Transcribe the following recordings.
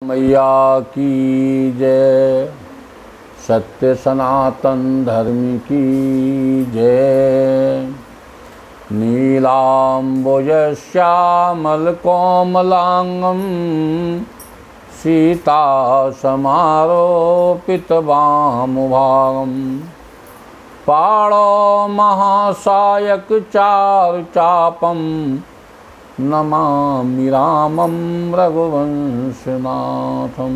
मैया की जय। सत्य सनातन धर्म की जय। नीलाम्बुज श्यामल कोमलांगम सीता समारोपित वामभागम पाणो महासायक चारु चापम नमामि रामं रघुवंशनाथं।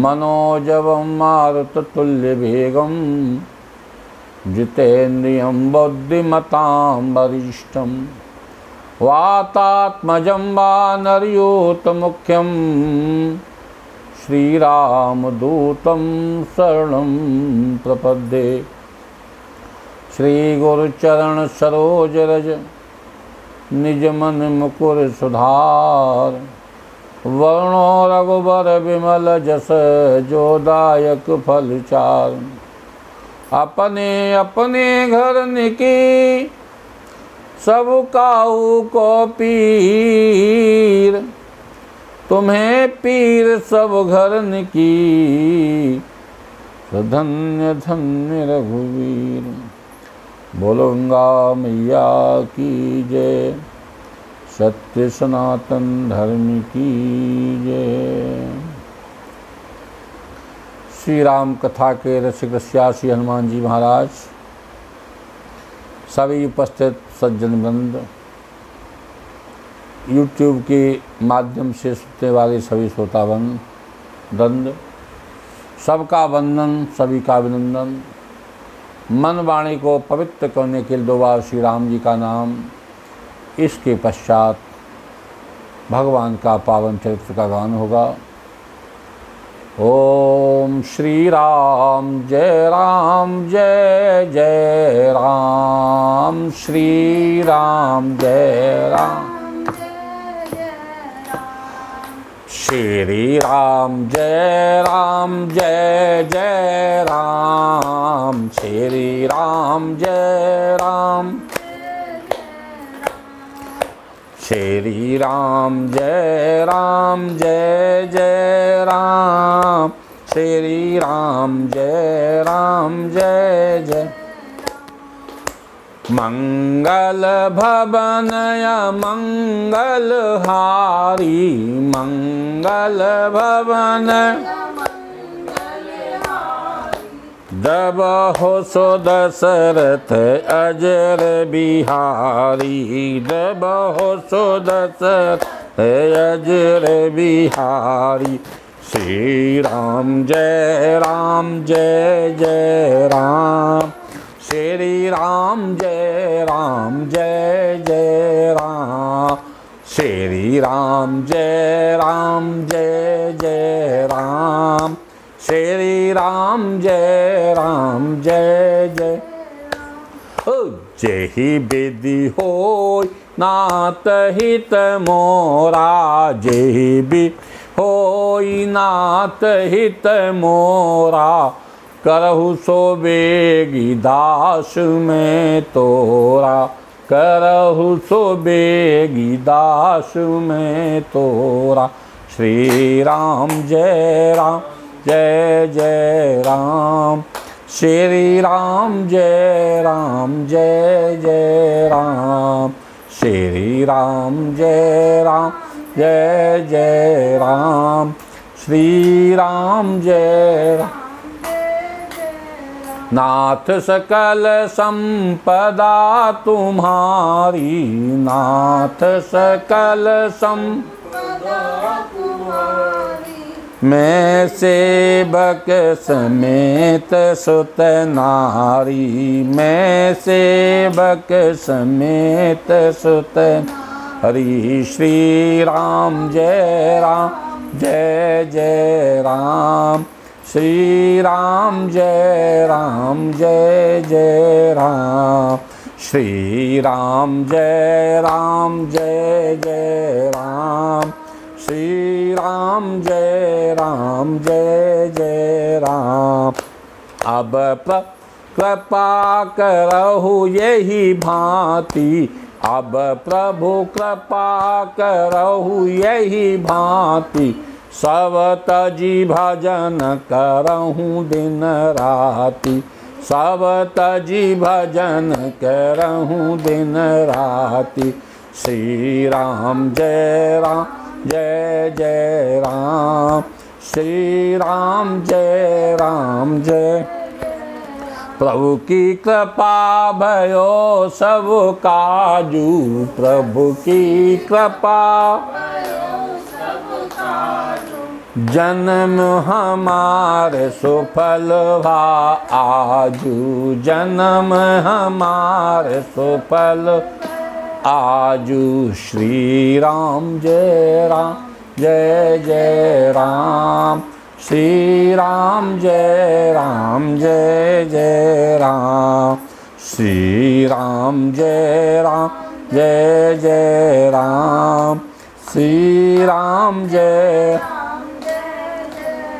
मनोजवं मारुततुल्यवेगं जितेन्द्रियं बुद्धिमतां वरिष्ठं वातात्मजं वानरयूथमुख्यं श्रीरामदूतं शरणं प्रपद्ये। श्रीगुरुचरण सरोज रज निज मन मुकुर सुधार वर्णो रघुबर विमल जस जोदायक फल चार। अपने अपने घर निकी सब काहू को पीर तुम्हें पीर सब घर निकी धन्य धन्य रघुवीर। बोलूँगा मैया की जय। सत्य सनातन धर्म की जय। श्री राम कथा के रसिक रसियासी हनुमान जी महाराज, सभी उपस्थित सज्जन वृंद, यूट्यूब के माध्यम से सुनने वाले सभी श्रोतावन वृंद, सबका वंदन, सभी का अभिनंदन। मन वाणी को पवित्र करने के लिए दो बार श्री राम जी का नाम, इसके पश्चात भगवान का पावन चरित्र का गान होगा। ओम श्री राम जय जय राम। श्री राम जय राम। श्री राम जय जय राम। श्री राम जय राम। श्री राम जय जय राम। श्री राम जय जय। मंगल भवनय मंगल हारी मंगल भवन दबहो सो दशरथ अजर बिहारी। दबहो सो दशरथ अजर बिहारी। श्री राम जय जय राम। श्री राम जय जय राम। श्री राम जय जय राम। श्री राम जय जय। जेहि विधि होय नाथ हित मोरा। जेहि विधि होय नाथ हित मोरा। करहु सो बेगी दास में तोरा। करहु सो बेगी दास में तोरा। श्री राम जय जय राम। श्री राम जय जय राम। श्री राम जय जय राम। श्री राम जय राम। नाथ सकल संपदा तुम्हारी। नाथ सकल संपदा तुम्हारी। मैं सेवक समेत सुत नारी। मैं सेवक समेत सुत हरि। श्री राम जय जय राम। श्री राम जय जय राम। श्री राम जय जय राम। श्री राम जय जय राम। अब कृपा करहु यही भांति। अब प्रभु कृपा करहु यही भांति। सब तजी भजन करहूँ दिन राति, सब तजी भजन करहूँ दिन राति। श्री राम जय राम जय जय राम, श्री राम जय। प्रभु की कृपा भयो सब काजू, प्रभु की कृपा जन्म हमारे सुफल भा आजू, जन्म हमारे सुफल आजू। श्री राम जय जय राम, श्री राम जय जय राम, श्री राम जय जय राम, श्री राम जय।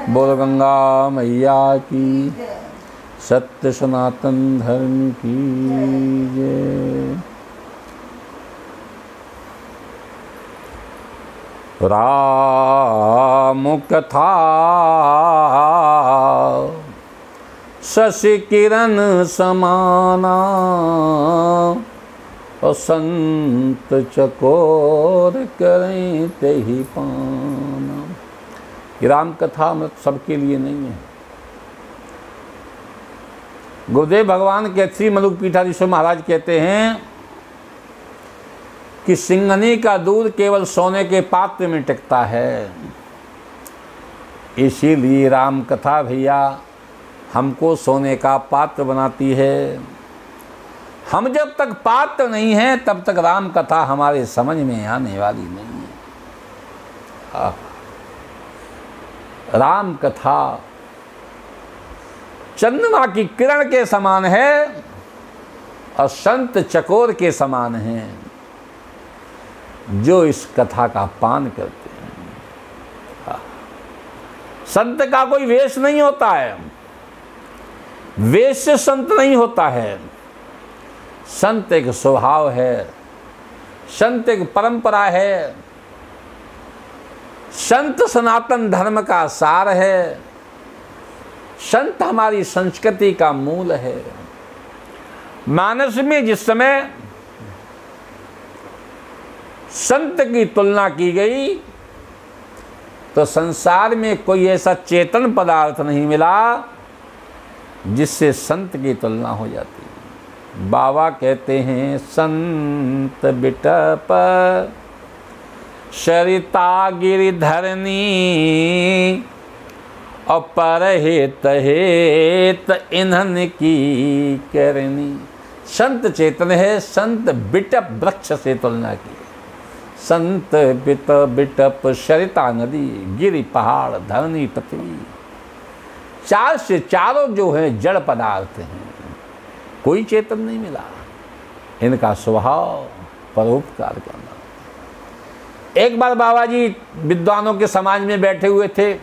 बोल गंगा मैया की, सत्य सनातन धर्म की जय। राम कथा शशि किरण समाना, और संत चकोर करें ते ही पाना। ये राम कथा अमृत सबके लिए नहीं है। गुरुदेव भगवान के श्री मलुक पीठाधीश्वर महाराज कहते हैं कि सिंघनी का दूध केवल सोने के पात्र में टिकता है। इसीलिए राम कथा भैया हमको सोने का पात्र बनाती है। हम जब तक पात्र नहीं हैं तब तक राम कथा हमारे समझ में आने वाली नहीं है। राम कथा चंद्रमा की किरण के समान है और संत चकोर के समान हैं जो इस कथा का पान करते हैं। संत का कोई वेश नहीं होता है, वेश से संत नहीं होता है। संत एक स्वभाव है, संत एक परंपरा है, संत सनातन धर्म का सार है, संत हमारी संस्कृति का मूल है। मानस में जिस समय संत की तुलना की गई तो संसार में कोई ऐसा चेतन पदार्थ नहीं मिला जिससे संत की तुलना हो जाती है। बाबा कहते हैं संत बिटप सरिता गिरिधरनी, और परहित हेत इन्हन की करनी। संत चेतन है, संत बिटप वृक्ष से तुलना की। संत बिट बिटप सरिता नदी, गिरि पहाड़, धरनी पृथ्वी, चार से चारों जो हैं जड़ पदार्थ हैं, कोई चेतन नहीं मिला। इनका स्वभाव परोपकार करना। एक बार बाबा जी विद्वानों के समाज में बैठे हुए थे।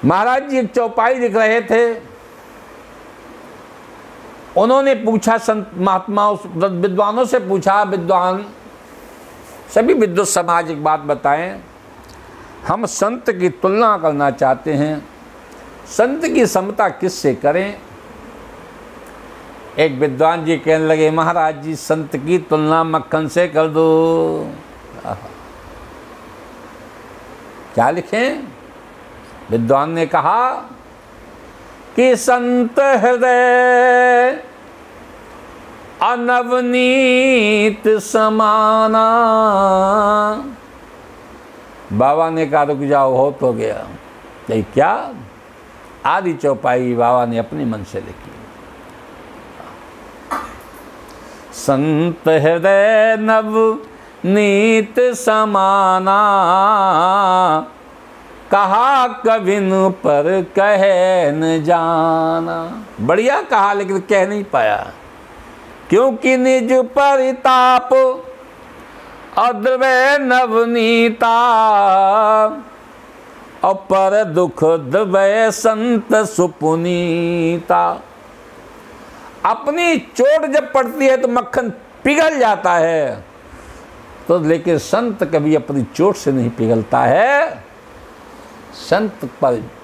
महाराज जी एक चौपाई लिख रहे थे। उन्होंने पूछा, संत महात्माओं विद्वानों से पूछा, विद्वान सभी विद्वत समाज एक बात बताएं, हम संत की तुलना करना चाहते हैं, संत की समता किससे करें? एक विद्वान जी कहने लगे, महाराज जी संत की तुलना मक्खन से कर दो। क्या लिखें? विद्वान ने कहा कि संत हृदय अनवनीत समाना। बाबा ने कहा रुक जाओ, हो तो गया। ये क्या? आधी चौपाई बाबा ने अपने मन से लिखी। संत हृदय नवनीत समाना, कहा कविन पर कहे न जाना। बढ़िया कहा लेकिन कह नहीं पाया, क्योंकि निज परिताप अद्वै नवनीता, अपर दुख द्वै संत सुपुनीता। अपनी चोट जब पड़ती है तो मक्खन पिघल जाता है, तो लेकिन संत कभी अपनी चोट से नहीं पिघलता है।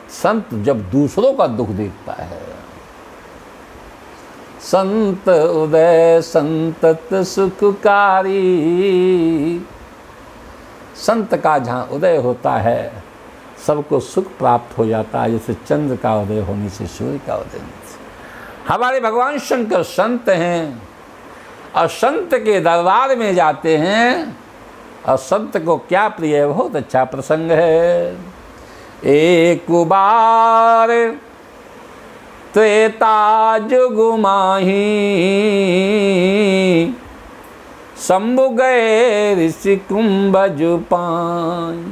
संत जब दूसरों का दुख देखता है, संत उदय संतत सुखकारी, संत का जहाँ उदय होता है सबको सुख प्राप्त हो जाता है, जैसे चंद्र का उदय होने से सूर्य का उदय होने से। हमारे भगवान शंकर संत हैं और संत के दरबार में जाते हैं, और संत को क्या प्रिय है, बहुत अच्छा प्रसंग है। एक बार त्रेता जुग माही, शंभु गए ऋषि कुंभज पाई।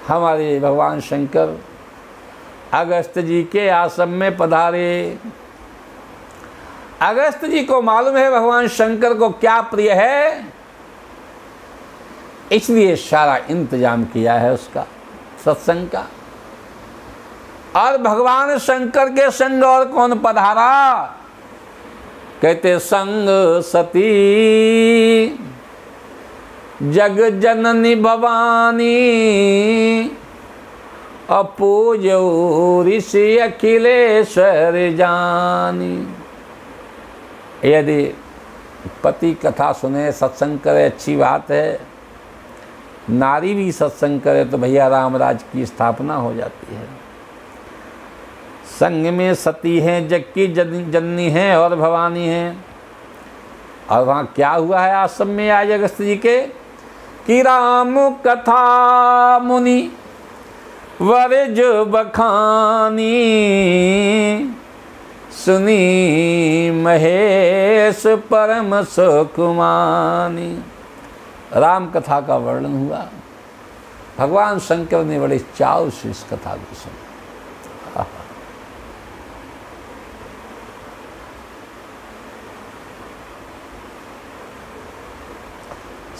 हमारे भगवान शंकर अगस्त जी के आश्रम में पधारे। अगस्त जी को मालूम है भगवान शंकर को क्या प्रिय है, इसलिए सारा इंतजाम किया है उसका, सत्संग का। और भगवान शंकर के संग और कौन पधारा, कहते संग सती जग जननी भवानी, अपूजो ऋषि अखिलेश्वर जानी। यदि पति कथा सुने, सत्संग करे, अच्छी बात है। नारी भी सत्संग करे तो भैया रामराज की स्थापना हो जाती है। संग में सती हैं, जग की जननी हैं और भवानी हैं। और वहाँ क्या हुआ है आश्रम में आज अगस्त जी के, कि राम कथा मुनि वरज बखानी, सुनी महेश परम सुखमानी। राम कथा का वर्णन हुआ, भगवान शंकर ने बड़े चाव से इस कथा को सुना।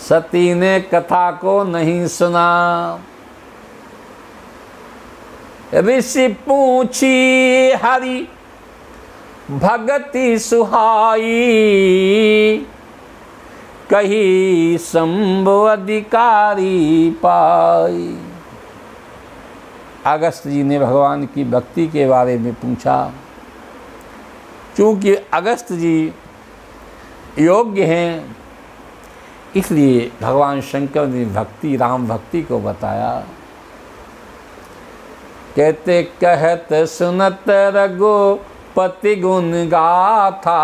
सती ने कथा को नहीं सुना, ऋषि पूछी हरि भगति सुहाई, कही शंभु अधिकारी पाई। अगस्त जी ने भगवान की भक्ति के बारे में पूछा। चूँकि अगस्त जी योग्य हैं, इसलिए भगवान शंकर ने भक्ति, राम भक्ति को बताया। कहते कहत सुनत रघुपति गुण गाथा,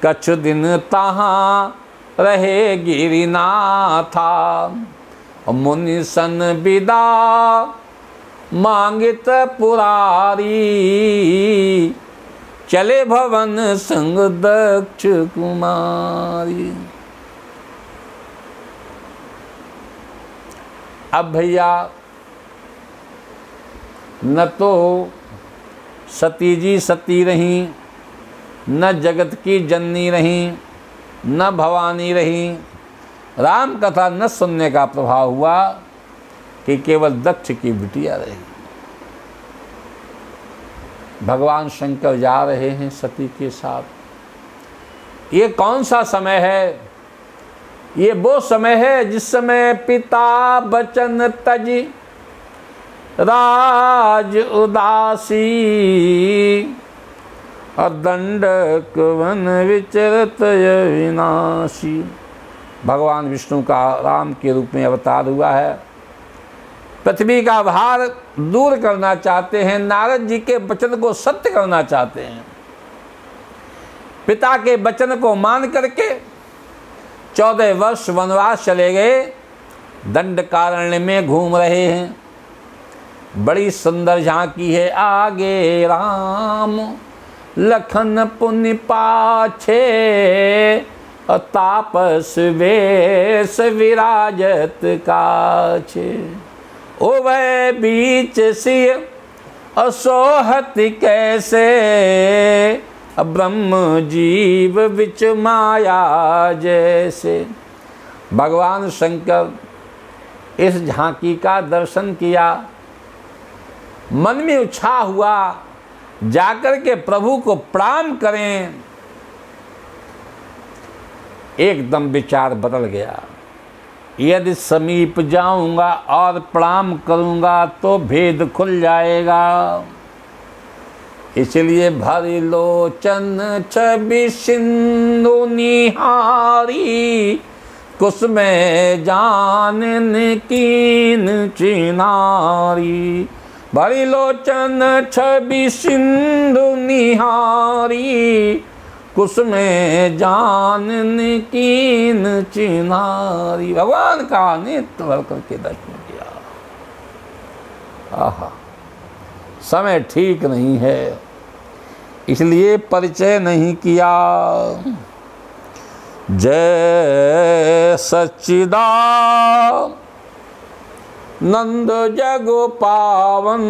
कछु दिन तहाँ रहे गिरिनाथा, मुनि सन विदा मांगित पुरारी, चले भवन संग दक्ष कुमारी। अब भैया न तो सती जी सती रहीं, न जगत की जननी रहीं, न भवानी रहीं। राम कथा न सुनने का प्रभाव हुआ कि केवल दक्ष की बिटिया रही। भगवान शंकर जा रहे हैं सती के साथ। ये कौन सा समय है? ये वो समय है जिस समय पिता बचन तज राज उदासी, और दंडक वन विचरत विनाशी। भगवान विष्णु का राम के रूप में अवतार हुआ है, पृथ्वी का भार दूर करना चाहते हैं, नारद जी के वचन को सत्य करना चाहते हैं। पिता के वचन को मान करके 14 वर्ष वनवास चले गए, दंडकारण्य में घूम रहे हैं। बड़ी सुंदर झांकी है आगे राम, लखन पुण्य पाछे, तापस वेश विराजत काछे। ओ वह बीच सिय असोहत कैसे, ब्रह्म जीव विच माया जैसे। भगवान शंकर इस झांकी का दर्शन किया, मन में उत्साह हुआ जाकर के प्रभु को प्रणाम करें। एकदम विचार बदल गया। यदि समीप जाऊंगा और प्रणाम करूंगा तो भेद खुल जाएगा। इसलिए भरी लोचन छवि सिंधु निहारी, कुसुमे जानन कीन चिनारी। भरी लोचन छवि सिंधु निहारी, कुसुमे जानन कीन चिनारी। भगवान का नेत्र भर करके दर्शन किया। आहा, समय ठीक नहीं है, इसलिए परिचय नहीं किया। जय सच्चिदानंद जग पावन,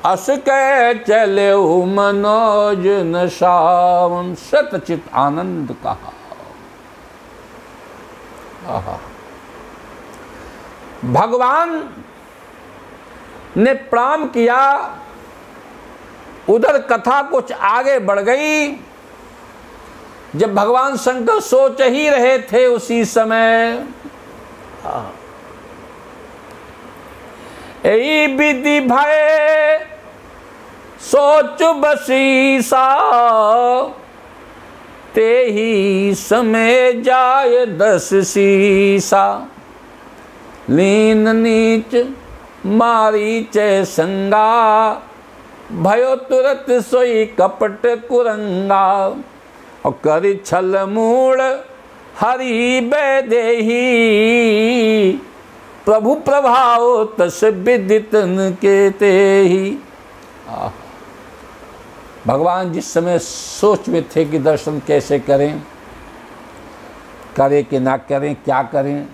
अस कै चले मनोज न सावन। सतचित आनंद कहा। आहा, भगवान ने प्रणाम किया। उधर कथा कुछ आगे बढ़ गई। जब भगवान शंकर सोच ही रहे थे उसी समय यही विधि भय सोच बसीसा, ते ही समय जाय 10 सीसा। लीन नीच मारीचे संगा, भयो तुरत सोई कपट कुरंगा। और करि छल मूड़ हरि बैदेही, प्रभु प्रभाव तस विदितन के तेहि। भगवान जिस समय सोच में थे कि दर्शन कैसे करें, करें कि ना करें, क्या करें,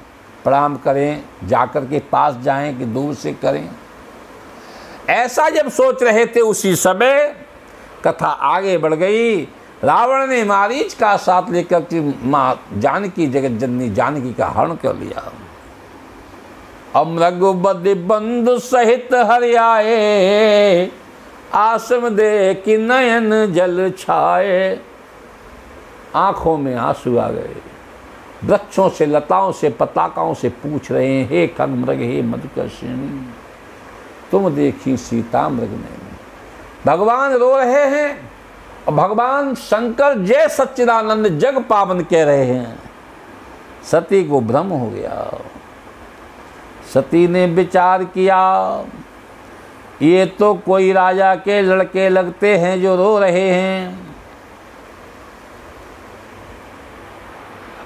प्रणाम करें, जाकर के पास जाएं कि दूर से करें, ऐसा जब सोच रहे थे उसी समय कथा आगे बढ़ गई। रावण ने मारीच का साथ लेकर के माँ जानकी, जगत जननी जानकी का हरण कर लिया। अमृगुबधि बंधु सहित हरियाए, आश्रम दे कि नयन जल छाए। आंखों में आंसू आ गए। वृक्षों से, लताओं से, पताकाओं से पूछ रहे हैं, हे खगमृग, हे मधुकर्षिणी, तुम देखी सीता मृग ने। भगवान रो रहे हैं और भगवान शंकर जय सच्चिदानंद जग पावन कह रहे हैं। सती को भ्रम हो गया। सती ने विचार किया, ये तो कोई राजा के लड़के लगते हैं जो रो रहे हैं।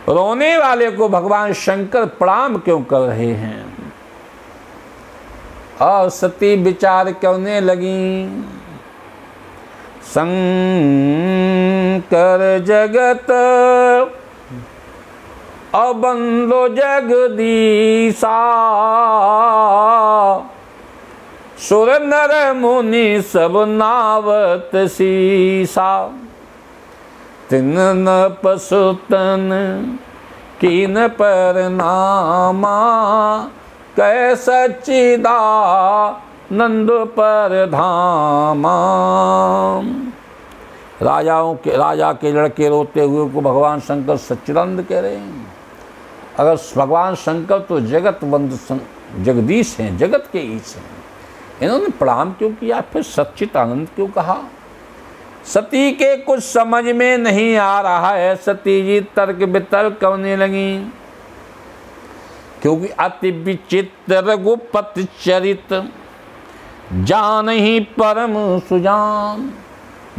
रोने वाले को भगवान शंकर प्रणाम क्यों कर रहे हैं? और सती विचार करने लगी, शंकर जगत अबंदो जगदीशा, सुर नर मुनि सब नावत सीसा। तिन न पसुतन कीन पर नामा, कै सच्चिदानंद पर धामा। राजा के लड़के रोते हुए को भगवान शंकर सच्चिदानंद कह रहे हैं। अगर भगवान शंकर तो जगत बंधु जगदीश हैं, जगत के ईश हैं, इन्होंने प्रणाम क्यों किया, फिर सच्चिदानंद क्यों कहा? सती के कुछ समझ में नहीं आ रहा है। सती जी तर्क वितर्क करने लगी, क्योंकि अति विचित्र रघुपति चरित, जान ही परम सुजान।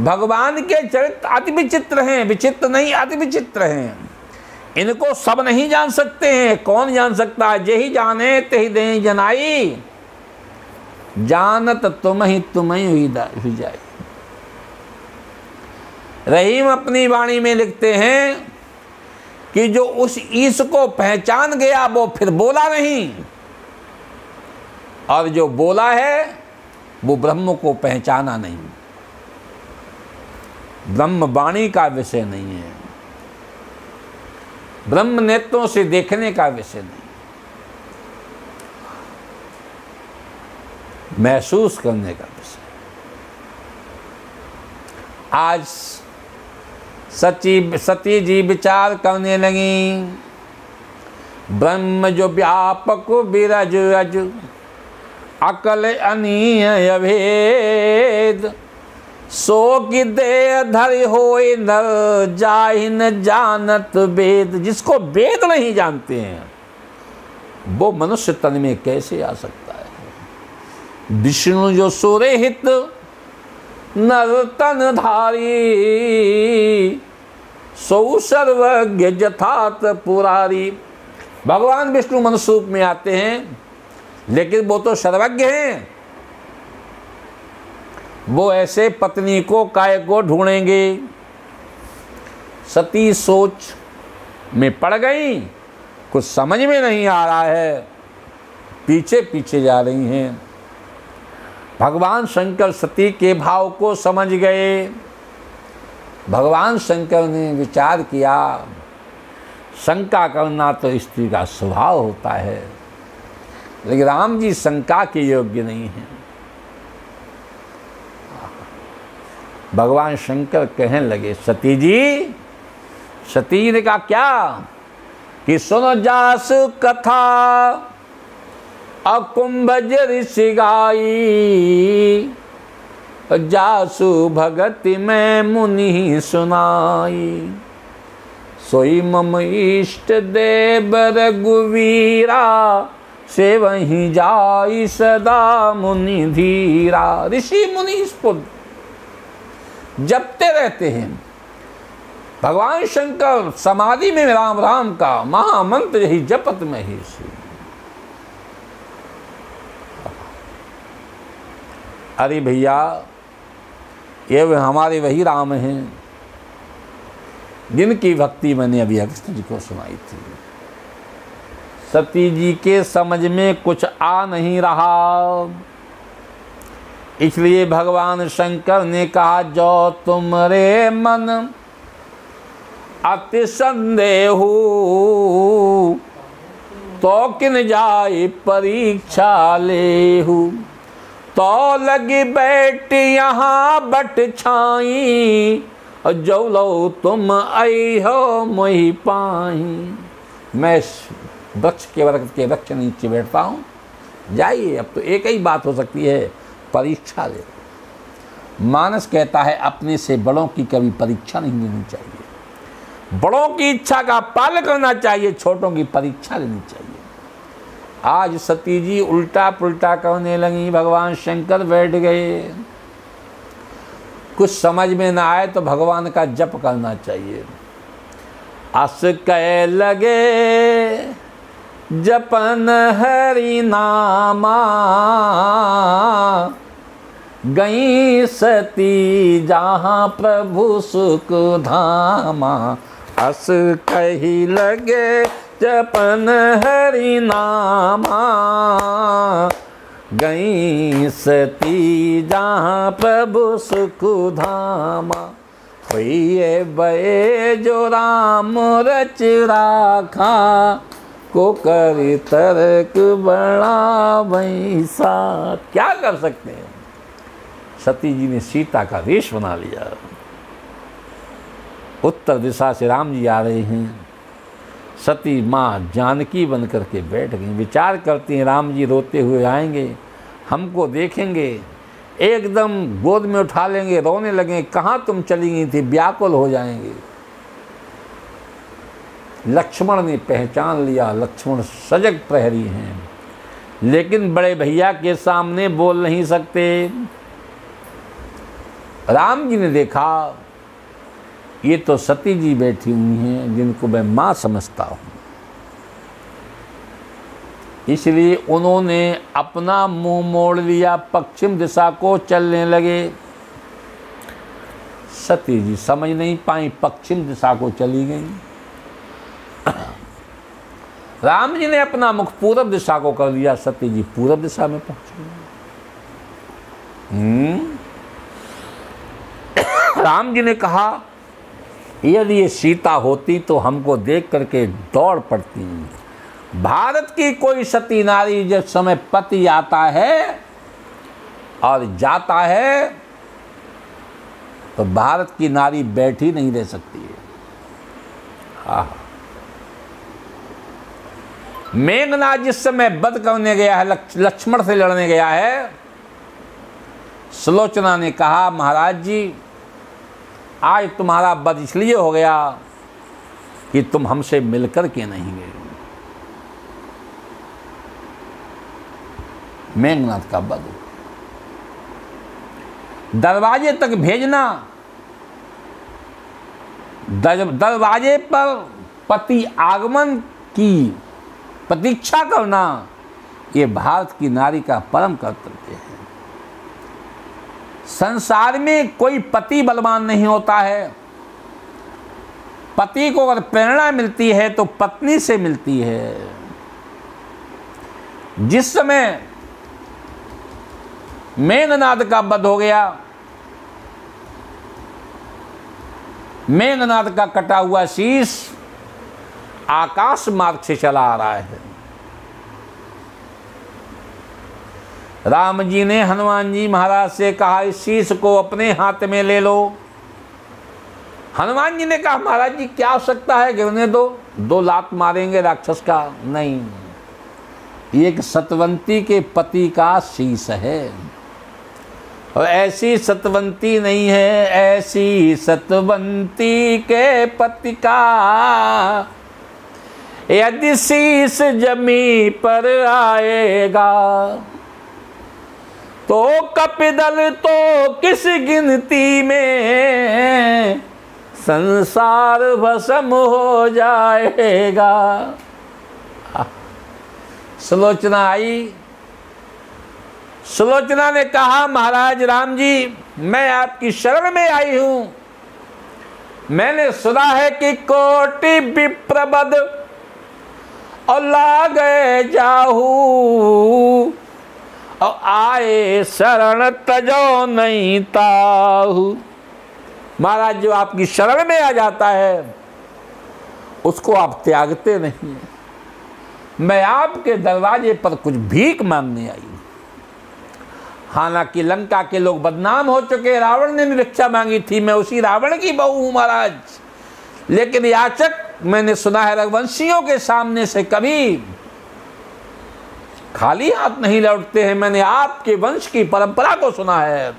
भगवान के चरित्र अति विचित्र हैं, विचित्र नहीं अति विचित्र हैं। इनको सब नहीं जान सकते हैं। कौन जान सकता है? जेहि जाने तेहि देहि जनाई, जानत तुम ही हुई जाए। रहीम अपनी वाणी में लिखते हैं कि जो उस ईश को पहचान गया वो फिर बोला नहीं, और जो बोला है वो ब्रह्म को पहचाना नहीं। ब्रह्म वाणी का विषय नहीं है, ब्रह्म नेत्रों से देखने का विषय नहीं, महसूस करने का विषय। आज सती जी विचार करने लगी, ब्रह्म जो व्यापक बिरज अज, अकल अनीय अभेद, सो की देह धरि होए नर, जाहि न जानत वेद। जिसको वेद नहीं जानते हैं वो मनुष्य तन में कैसे आ सकता है। विष्णु जो सुरहित नर तन धारी, सो सर्वज्ञ जथात पुरारी। भगवान विष्णु मनुष्य रूप में आते हैं लेकिन वो तो सर्वज्ञ हैं। वो ऐसे पत्नी को काय को ढूंढेंगे। सती सोच में पड़ गई, कुछ समझ में नहीं आ रहा है, पीछे पीछे जा रही हैं। भगवान शंकर सती के भाव को समझ गए। भगवान शंकर ने विचार किया, शंका करना तो स्त्री का स्वभाव होता है, लेकिन राम जी शंका के योग्य नहीं हैं। भगवान शंकर कहने लगे, सती जी। सती जी ने कहा क्या? कि सुनो जास कथा, अकुंभज ऋषि गाई, जासु भगति में मुनि सुनाई, सोई मम इष्ट देव रघुवीरा, से वहीं जाई सदा मुनि धीरा। ऋषि मुनि इसको जपते रहते हैं। भगवान शंकर समाधि में राम राम का महामंत्र ही जपत में ही सी। अरे भैया, ये हमारे वही राम हैं जिनकी भक्ति मैंने अभी अगस्त जी को सुनाई थी। सती जी के समझ में कुछ आ नहीं रहा, इसलिए भगवान शंकर ने कहा, जो तुमरे मन अति संदेह तो किन जाए परीक्षा लेहु, तो लगी बैठ यहाँ बट छाई, जो लो तुम आई हो मोहि पाई। मैं वृक्ष के वृक्ष नीचे बैठता हूँ, जाइए। अब तो एक ही बात हो सकती है, परीक्षा ले। मानस कहता है अपने से बड़ों की कभी परीक्षा नहीं लेनी चाहिए, बड़ों की इच्छा का पालन करना चाहिए, छोटों की परीक्षा लेनी चाहिए। आज सती जी उल्टा पुल्टा करने लगी, भगवान शंकर बैठ गए। कुछ समझ में ना आए तो भगवान का जप करना चाहिए। अस कह लगे जपन हरि नामा, गई सती जहाँ प्रभु सुख धामा। अस कही लगे जपन हरि नामा, गई सती जहाँ प्रभु सुख धामा। होइए बे जो राम रच राखा, को करी तर्क बड़ा वैसा। क्या कर सकते हैं? सती जी ने सीता का वेश बना लिया। उत्तर दिशा से राम जी आ रहे हैं, सती माँ जानकी बन करके बैठ गई। विचार करती हैं, राम जी रोते हुए आएंगे, हमको देखेंगे, एकदम गोद में उठा लेंगे, रोने लगेंगे, कहाँ तुम चली गई थी, व्याकुल हो जाएंगे। लक्ष्मण ने पहचान लिया, लक्ष्मण सजग प्रहरी हैं, लेकिन बड़े भैया के सामने बोल नहीं सकते। राम जी ने देखा ये तो सती जी बैठी हुई हैं जिनको मैं माँ समझता हूँ, इसलिए उन्होंने अपना मुंह मोड़ लिया, पश्चिम दिशा को चलने लगे। सती जी समझ नहीं पाई, पश्चिम दिशा को चली गई। राम जी ने अपना मुख पूरब दिशा को कर लिया, सती जी पूरब दिशा में पहुंच गई। राम जी ने कहा, यदि ये सीता होती तो हमको देख करके दौड़ पड़ती। भारत की कोई सती नारी जब समय पति आता है और जाता है तो भारत की नारी बैठी नहीं रह सकती है। हाँ, मेघनाथ जिस समय वध करने गया है, लक्ष्मण से लड़ने गया है, सुलोचना ने कहा महाराज जी आज तुम्हारा वध इसलिए हो गया कि तुम हमसे मिलकर के नहीं गए। मेघनाथ का वध, दरवाजे तक भेजना, दरवाजे पर पति आगमन की प्रतीक्षा करना, ये भारत की नारी का परम कर्तव्य है। संसार में कोई पति बलवान नहीं होता है। पति को अगर प्रेरणा मिलती है तो पत्नी से मिलती है। जिस समय मेघनाद का वध हो गया, मेघनाद का कटा हुआ शीश आकाश मार्ग से चला आ रहा है। राम जी ने हनुमान जी महाराज से कहा इस शीश को अपने हाथ में ले लो। हनुमान जी ने कहा महाराज जी क्या आवश्यकता है, गिरने दो, 2 लात मारेंगे राक्षस का। नहीं, एक सतवंती के पति का शीश है, और ऐसी सतवंती नहीं है, ऐसी सतवंती के पति का यदि शीश जमी पर आएगा तो कपिदल तो किस गिनती में संसार भस्म हो जाएगा। सुलोचना आई। सुलोचना ने कहा महाराज राम जी मैं आपकी शरण में आई हूं। मैंने सुना है कि कोटि विप्रबद और लागे जाहू और आए शरण तजो नहीं ताहू। महाराज जो आपकी शरण में आ जाता है उसको आप त्यागते नहीं हैं। मैं आपके दरवाजे पर कुछ भीख मांगने आई हूं। हालांकि लंका के लोग बदनाम हो चुके, रावण ने भिक्षा मांगी थी, मैं उसी रावण की बहू हूं महाराज। लेकिन याचक मैंने सुना है रघुवंशियों के सामने से कभी खाली हाथ नहीं लौटते हैं। मैंने आपके वंश की परंपरा को सुना है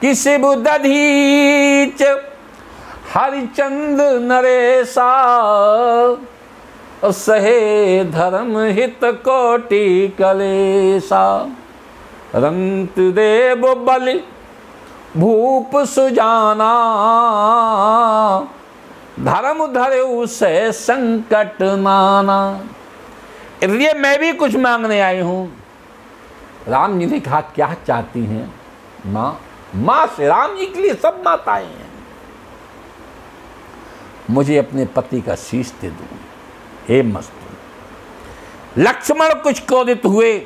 कि शिव दधीच हरिचंद नरेशा सहे धर्म हित कोटि कलेशा। रंत देव बलि भूप सुजाना धर्म धरे उसे संकट नाना। इसलिए मैं भी कुछ मांगने आई हूं। राम जी ने कहा क्या चाहती हैं माँ? माँ से राम जी के लिए सब माताएं हैं। मुझे अपने पति का शीश दे दो हे मस्तु। लक्ष्मण कुछ क्रोधित हुए।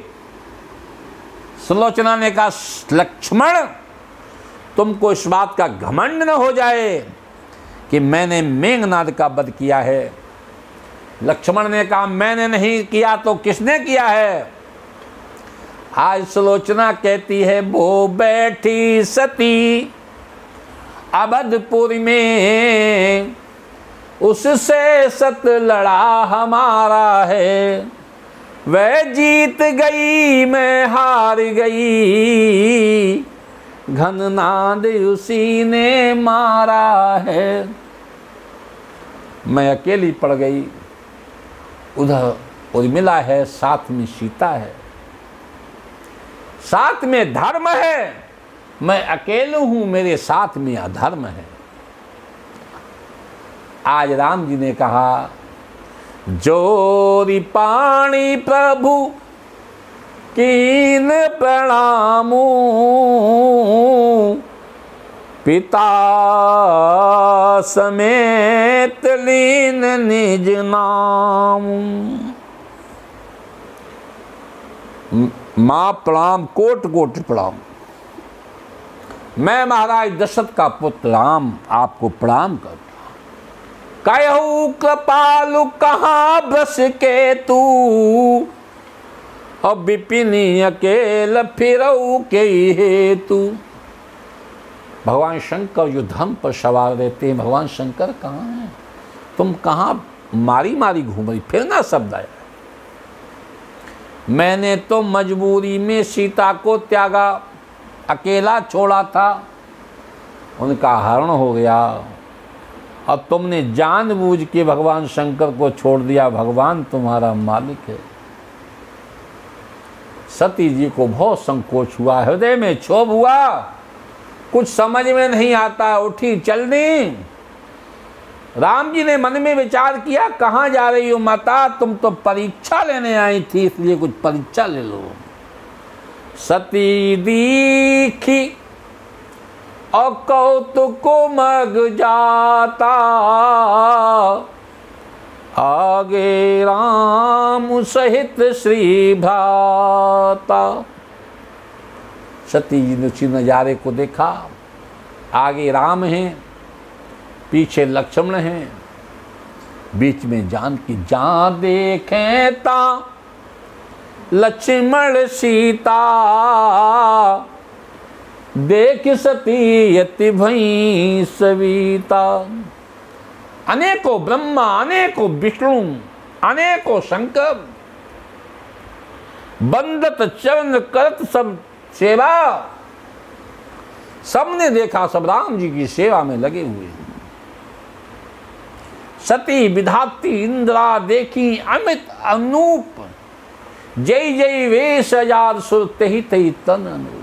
सुलोचना ने कहा लक्ष्मण तुमको इस बात का घमंड न हो जाए कि मैंने मेघनाद का वध किया है। लक्ष्मण ने कहा मैंने नहीं किया तो किसने किया है? आज सुलोचना कहती है वो बैठी सती अवधपुर में उससे सत लड़ा हमारा है। वह जीत गई मैं हार गई घननाद उसी ने मारा है। मैं अकेली पड़ गई। उधर उर्मिला है, साथ में सीता है, साथ में धर्म है। मैं अकेला हूं, मेरे साथ में अधर्म है। आज राम जी ने कहा जोरी पाणी प्रभु कीन प्रणामू पिता समेत लीन निज नाम। मां प्रणाम, कोट कोट प्रणाम। मैं महाराज दशरथ का पुत्र राम आपको प्रणाम करता। कहू कृपालु कहाँ बस के तू और विपिन अकेल फिरऊ के हेतु। भगवान शंकर जो धर्म पर सवार रहते हैं, भगवान शंकर कहाँ हैं? तुम कहाँ मारी मारी घूम रही? फिर ना शब्द आया, मैंने तो मजबूरी में सीता को त्यागा, अकेला छोड़ा था, उनका हरण हो गया, और तुमने जानबूझ के भगवान शंकर को छोड़ दिया। भगवान तुम्हारा मालिक है। सती जी को बहुत संकोच हुआ, हृदय में क्षोभ हुआ, कुछ समझ में नहीं आता, उठी चल दी। राम जी ने मन में विचार किया, कहाँ जा रही हो माता? तुम तो परीक्षा लेने आई थी, इसलिए कुछ परीक्षा ले लो। सती दीखी और कौतुक मग जाता, आगे राम सहित श्री भ्राता। सती जी ने उसी नजारे को देखा, आगे राम हैं, पीछे लक्ष्मण हैं, बीच में जानकी। जहाँ देखें ता लक्ष्मण सीता, देख सती यति भई सविता। अनेकों ब्रह्मा, अनेकों विष्णु, अनेकों शंकर, बंदत चरण करत सब सेवा। सबने देखा, सब राम जी की सेवा में लगे हुए। सती विधात्री इंद्रा देखी अमित अनूप, जय जय वेश हजार सुर तेहि तेहि तन अनूप।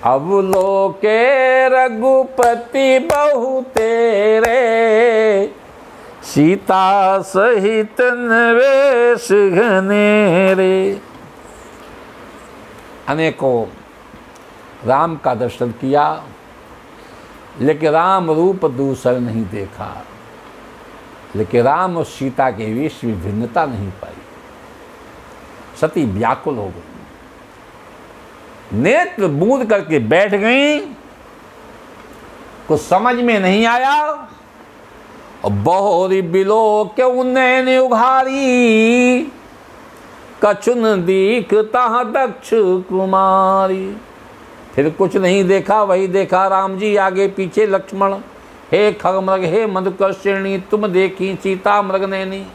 अब लोके रघुपति बहु तेरे, सीता सहित नवेश घनेरे। अनेकों राम का दर्शन किया, लेकिन राम रूप दूसर नहीं देखा, लेकिन राम और सीता के वेश में भिन्नता नहीं पाई। सती व्याकुल हो गई, नेत्र बूंद करके बैठ गई, कुछ समझ में नहीं आया। और बहुरी बिलो के उन्नैन उघारी, कछुन दीख तहाँ दक्ष कुमारी। फिर कुछ नहीं देखा, वही देखा राम जी आगे पीछे लक्ष्मण। हे खगमृग हे मधुकर्षिणी, तुम देखी सीता मृग नैनी।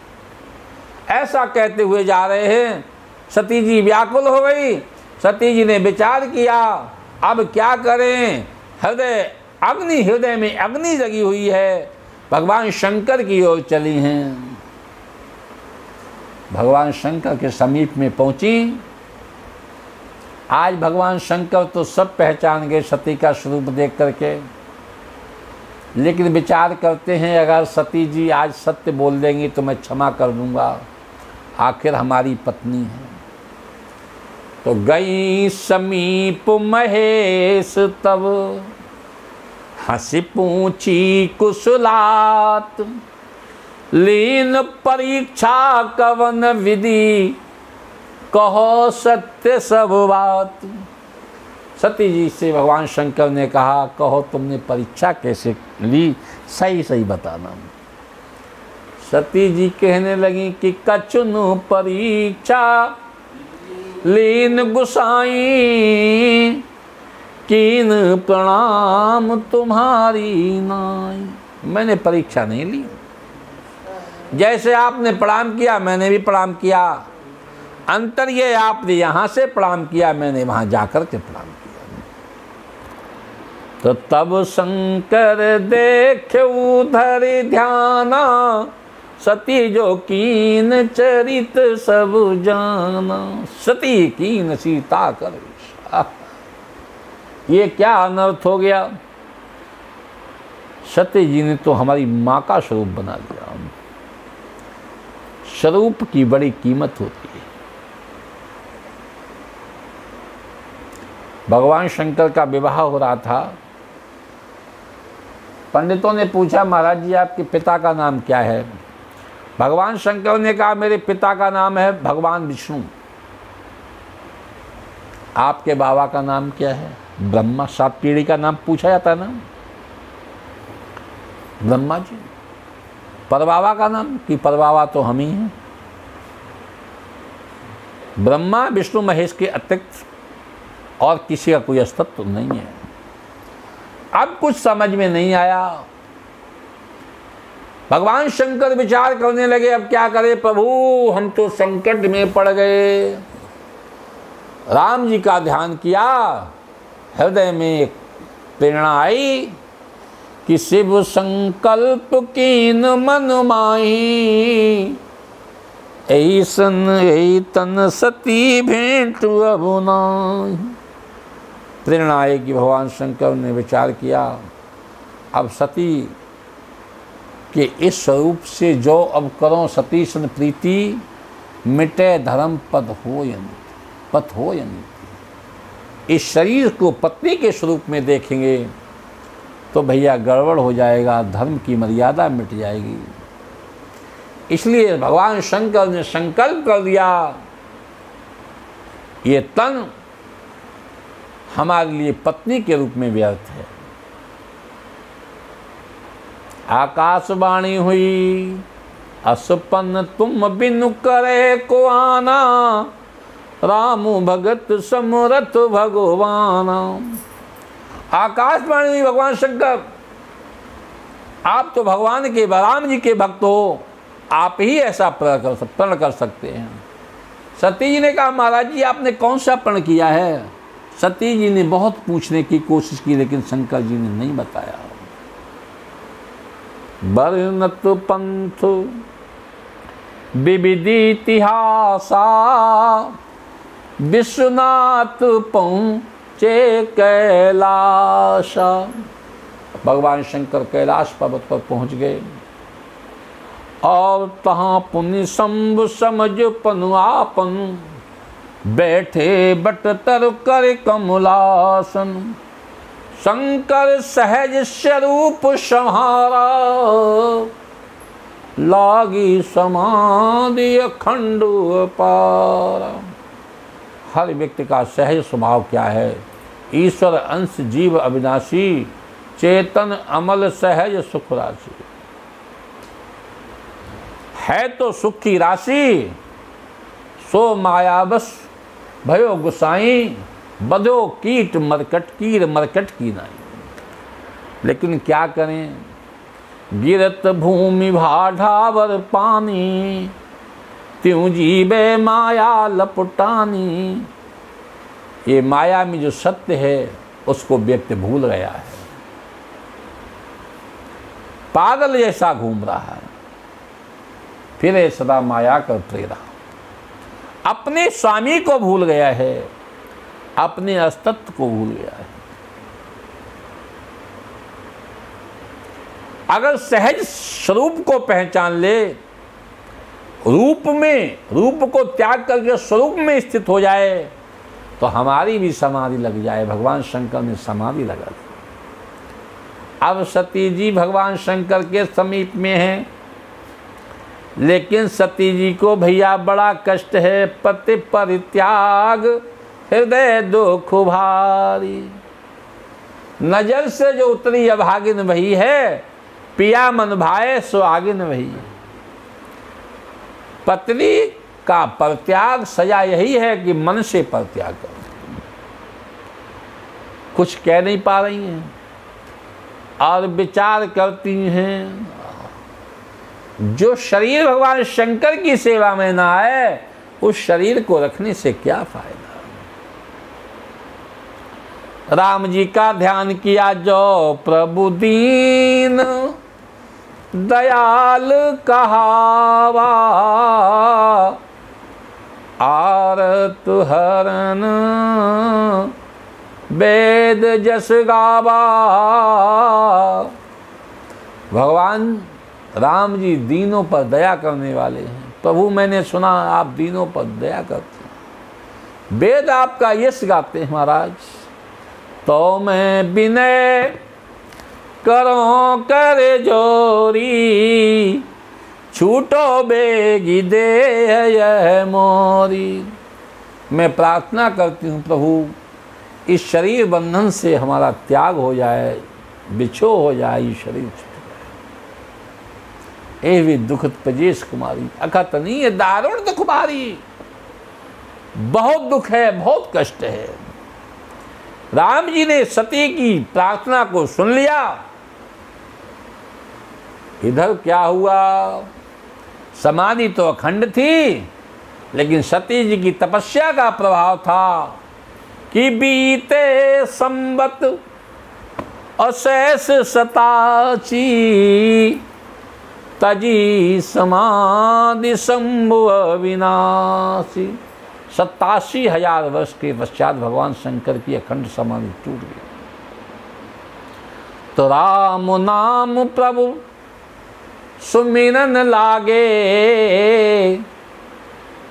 ऐसा कहते हुए जा रहे हैं। सती जी व्याकुल हो गई। सती जी ने विचार किया, अब क्या करें? हृदय में अग्नि जगी हुई है। भगवान शंकर की ओर चली हैं। भगवान शंकर के समीप में पहुंची। आज भगवान शंकर तो सब पहचान गए सती का स्वरूप देख करके, लेकिन विचार करते हैं अगर सती जी आज सत्य बोल देंगी तो मैं क्षमा कर दूंगा, आखिर हमारी पत्नी है। तो गई समीप महेश तब, हंसी पूछी कुशलात। लीन परीक्षा कवन विधि, कहो सत्य सब बात। सती जी से भगवान शंकर ने कहा, कहो तुमने परीक्षा कैसे ली, सही सही बताना। सती जी कहने लगी कि कछुनु परीक्षा लीन गुसाई, कीन प्रणाम तुम्हारी नाई। मैंने परीक्षा नहीं ली, जैसे आपने प्रणाम किया मैंने भी प्रणाम किया। अंतर ये आपने यहाँ से प्रणाम किया, मैंने वहाँ जाकर के प्रणाम किया। तो तब शंकर देखे उधर ध्याना, सती जो कीन चरित सब जाना। सती कीन सीता कर, ये क्या अनर्थ हो गया। सती जी ने तो हमारी माँ का स्वरूप बना लिया। स्वरूप की बड़ी कीमत होती है। भगवान शंकर का विवाह हो रहा था। पंडितों ने पूछा, महाराज जी आपके पिता का नाम क्या है? भगवान शंकर ने कहा, मेरे पिता का नाम है भगवान विष्णु। आपके बाबा का नाम क्या है? ब्रह्मा। 7 पीढ़ी का नाम पूछा जाता है ना, ब्रह्मा जी। परबाबा का नाम, कि परबाबा तो हम ही हैं। ब्रह्मा विष्णु महेश के अतिरिक्त और किसी का कोई अस्तित्व नहीं है। अब कुछ समझ में नहीं आया। भगवान शंकर विचार करने लगे, अब क्या करें प्रभु, हम तो संकट में पड़ गए। राम जी का ध्यान किया, हृदय में एक प्रेरणा आई कि शिव संकल्प कीन मन माही, ऐसन ऐतन सती भेंट अब नाहि। प्रेरणा आई कि भगवान शंकर ने विचार किया, अब सती के इस स्वरूप से जो अब करो सती सन प्रीति, मिटे धर्म पद हो पथ हो यनि। इस शरीर को पत्नी के स्वरूप में देखेंगे तो भैया गड़बड़ हो जाएगा, धर्म की मर्यादा मिट जाएगी। इसलिए भगवान शंकर ने संकल्प कर दिया, ये तन हमारे लिए पत्नी के रूप में व्यर्थ है। आकाशवाणी हुई, असपन तुम बिनु करे को आना, रामु भगत समरथ भगवान। आकाशवाणी हुई, भगवान शंकर आप तो भगवान के राम जी के भक्त हो, आप ही ऐसा प्रण कर सकते हैं। सती जी ने कहा, महाराज जी आपने कौन सा प्रण किया है? सती जी ने बहुत पूछने की कोशिश की, लेकिन शंकर जी ने नहीं बताया। वर्णत पंथ विविधि इतिहासा, विश्वनाथ पहुँचे कैलाशा। भगवान शंकर कैलाश पर्वत पर पहुँच गए और तहाँ पुण्य शंभु समझ पनु आपन, बैठे बट तर कर कमलासन। शंकर सहज स्वरूप संहारा, लागी समाधि अखंड अपारा। हर व्यक्ति का सहज स्वभाव क्या है? ईश्वर अंश जीव अविनाशी, चेतन अमल सहज सुख राशि। है तो सुख की राशि, सो मायावश भयो गुसाई, बधो कीट मरकट कीर मरकट की नाई। लेकिन क्या करें, गिरत भूमि भाढ़ावर पानी, त्यों जीवे माया लपटानी। ये माया में जो सत्य है उसको व्यक्ति भूल गया है, पागल जैसा घूम रहा है, फिर सदा माया कर प्रेरा। अपने स्वामी को भूल गया है, अपने अस्तित्व को भूल गया है। अगर सहज स्वरूप को पहचान ले, रूप को त्याग करके स्वरूप में स्थित हो जाए, तो हमारी भी समाधि लग जाए। भगवान शंकर ने समाधि लगा दी। अब सती जी भगवान शंकर के समीप में हैं, लेकिन सती जी को भैया बड़ा कष्ट है। पति परित्याग हृदय दुख भारी, नजर से जो उतरी अभागिन वही है, पिया मन भाए सो आगिन वही। पत्नी का परित्याग सजा यही है कि मन से परित्याग करो। कुछ कह नहीं पा रही हैं और विचार करती हैं, जो शरीर भगवान शंकर की सेवा में ना आए, उस शरीर को रखने से क्या फायदा। राम जी का ध्यान किया जो प्रभु दीन, दयाल कहावा, आरत हरन वेद जस गावा। भगवान राम जी दीनों पर दया करने वाले हैं। प्रभु मैंने सुना आप दीनों पर दया करते हैं, वेद आपका यश गाते हैं महाराज। तो मैं विनय करो कर जोरी, छूटो बेगी दे यह मोरी। मैं प्रार्थना करती हूँ प्रभु, इस शरीर बंधन से हमारा त्याग हो जाए, बिछो हो जाए, ये शरीर ए भी दुखत पजेश कुमारी। अकथ नहीं है दारुण दुख भारी, बहुत दुख है, बहुत कष्ट है। राम जी ने सती की प्रार्थना को सुन लिया। इधर क्या हुआ, समाधि तो अखंड थी, लेकिन सती जी की तपस्या का प्रभाव था कि बीते संवत अशेष 87 तजी समाधि शंभु अविनाशी। 87,000 वर्ष के पश्चात भगवान शंकर की अखंड समाधि टूट गई। तो राम नाम प्रभु सुमिरन लागे,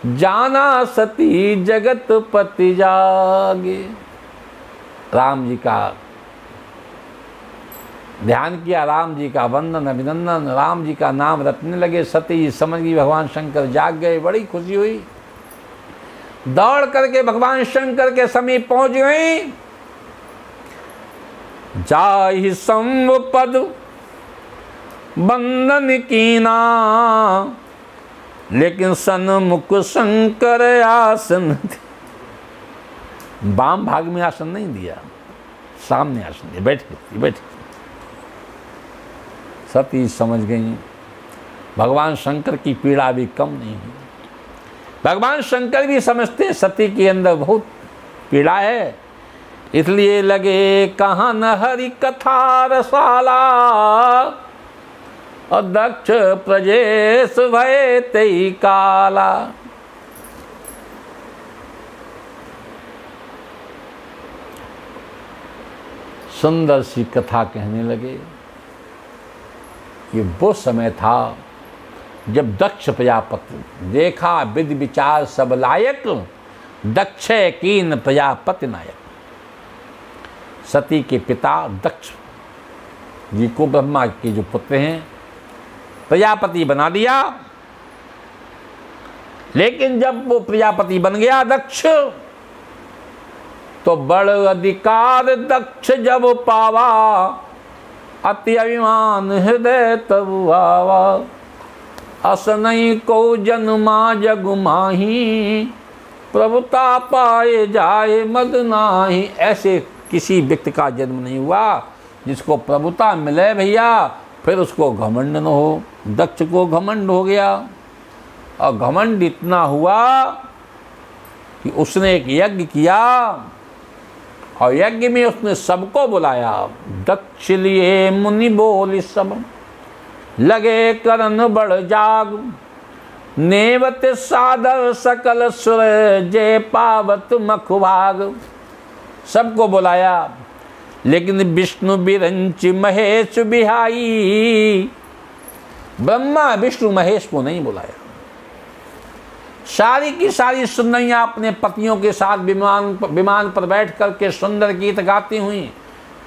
जाना सती जगत पति जागे। राम जी का ध्यान किया, राम जी का वंदन अभिनंदन, राम जी का नाम रटने लगे। सती जी समझ गई भगवान शंकर जाग गए, बड़ी खुशी हुई। दौड़ करके भगवान शंकर के समीप पहुंच गई। जाहि संव पद बंदन कीना, लेकिन सन्मुख शंकर आसन, बाम भाग में आसन नहीं दिया, सामने आसन दिया, बैठ। सती समझ गई भगवान शंकर की पीड़ा भी कम नहीं हुई। भगवान शंकर भी समझते सती के अंदर बहुत पीड़ा है, इसलिए लगे कहाँ न हरि कथा रसाला, और दक्ष प्रजेश भय तेई काला। सुंदर सी कथा कहने लगे। ये वो समय था जब दक्ष प्रजापति देखा विधि विचार सब लायक, दक्ष कीन प्रजापति नायक। सती के पिता दक्ष जी को ब्रह्मा के जो पुत्र हैं प्रजापति बना दिया, लेकिन जब वो प्रजापति बन गया दक्ष, तो बड़ अधिकार दक्ष जब पावा, अति अभिमान हृदय तब आवा। असनई को जन्मा जग माही, प्रभुता पाए जाए मद नाही। ऐसे किसी व्यक्ति का जन्म नहीं हुआ जिसको प्रभुता मिले भैया, फिर उसको घमंड न हो। दक्ष को घमंड हो गया, और घमंड इतना हुआ कि उसने एक यज्ञ किया, और यज्ञ में उसने सबको बुलाया। दक्ष लिए मुनि बोली सब, लगे करन बड़ जाग, नेवत सादर सकल सुर, जय पावत मखभाग। सबको बुलाया, लेकिन विष्णु बिरंच महेश बिहाई, ब्रह्मा विष्णु महेश को नहीं बुलाया। सारी की सारी सुंदरियां अपने पतियों के साथ विमान पर बैठ करके सुंदर गीत गाती हुई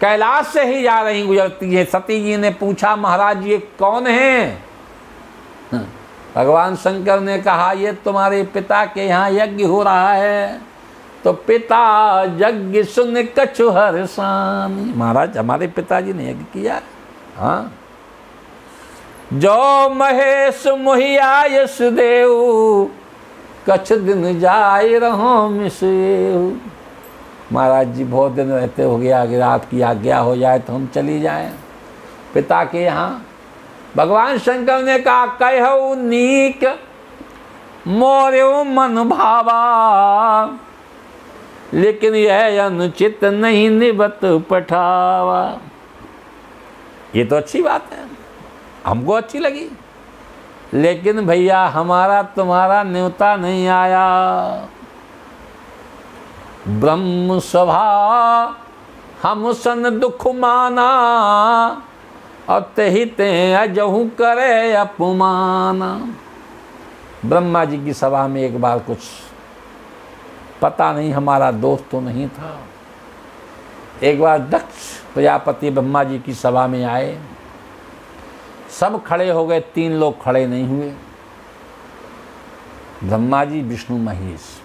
कैलाश से ही जा रही गुजरती है। सती जी ने पूछा, महाराज ये कौन है? भगवान शंकर ने कहा, ये तुम्हारे पिता के यहाँ यज्ञ हो रहा है। तो पिता यज्ञ सुन कछु हर्षानी। महाराज हमारे पिताजी ने यज्ञ किया। हाँ, जो महेश मोहिया यश देव, कछ दिन जाए रहो मिसेहु। महाराज जी बहुत दिन रहते हो गया, अगर आपकी आज्ञा हो जाए तो हम चली जाएं पिता के यहाँ। भगवान शंकर ने कहा, कहु नीक मोर्यो मन भावा, लेकिन यह अनुचित नहीं निबत पठावा। ये तो अच्छी बात है, हमको अच्छी लगी, लेकिन भैया हमारा तुम्हारा न्योता नहीं आया। ब्रह्म सभा हम सन दुख माना, और तेहि ते अजहू करे अपमाना। ब्रह्मा जी की सभा में एक बार कुछ पता नहीं, हमारा दोस्त तो नहीं था। एक बार दक्ष प्रजापति ब्रह्मा जी की सभा में आए, सब खड़े हो गए, 3 लोग खड़े नहीं हुए, ब्रह्मा जी विष्णु महेश।